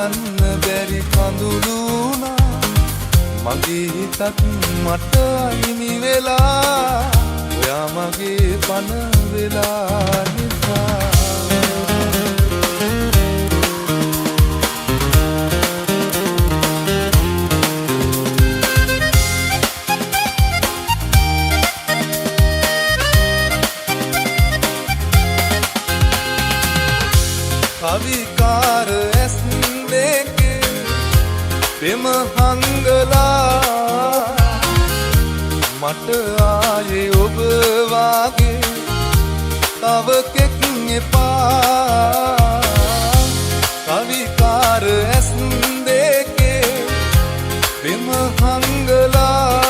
ගන්න බැරි කඳුළු වුණා මගේ හිතත් මට අහිමි වෙලා ඔයා මගේ පණ වෙලා නිසා අවිකාර ඇස් දෙකේ පෙම හංගලා මට ආයේ ඔබ වාගේ තව කෙක් එපා අවිකාර ඇස් දෙකේ පෙම හංගලා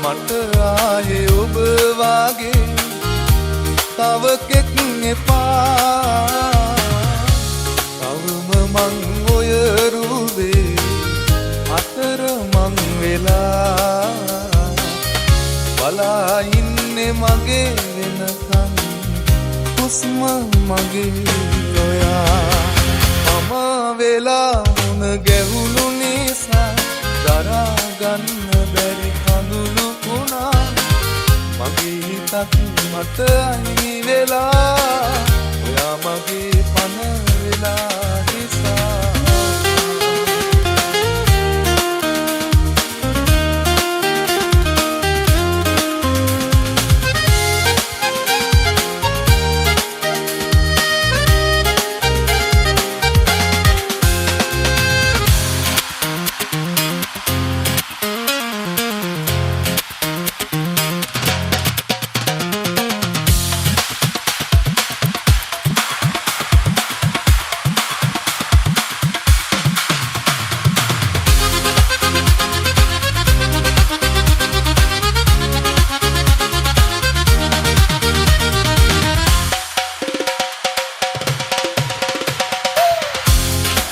මට ආයේ ඔබ වාගේ තව කෙක් එපා තවම මං ඔය රුවේ අතර මං වෙලා බලා ඉන්නේ මගේ වෙනකන් හුස්ම මගේ ඔයා මම වෙලා මුණ ගැහුණු නිසා දරා ගන්න බැරි කඳුළු වුණා මගේ හිතත් මට අහිමි වෙලා ඔයා මගේ පණ වෙලා නිසා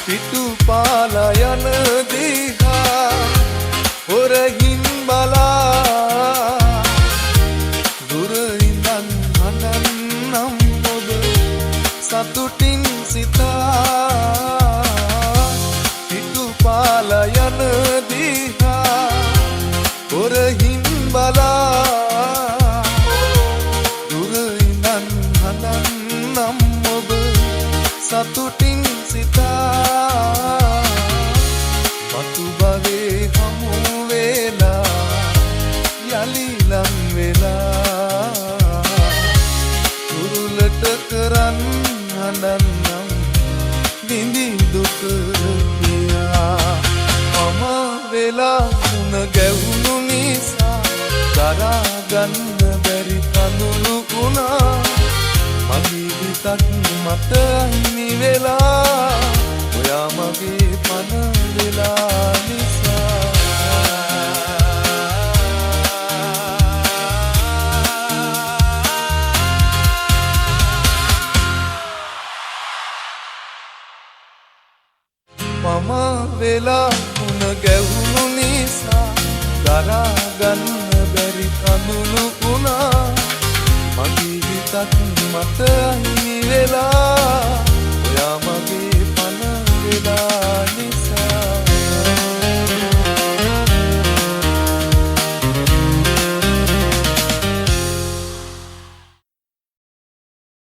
පිටු පාලා යන දිහා හොරහින් බලා දුර ඉඳන් හඬන්නම් ඔබ සතුටින් සිතා පිටු පාලා යන දිහා හොරහින් බලා දුර ඉඳන් හඬන්නම් ඔබ සතුටින් සිතා මතු භවයේ හමු වෙලා යලි ලං වෙලා තුරුලට කරන් හඬන්නම් විඳි දුක කියා මම වෙලා මුණ ගැහුණු නිසා දරා ගන්න බැරි කඳුළු වුණා මගේ හිතත් මට අහිමි වෙලා ඔයා මගේ පණ වෙලා නිසා මම වෙලා මුණ ගැහුණු නිසා දරා ගන්න බැරි කඳුළු වුණා මගේ හිතත් මට අහිමි වෙලා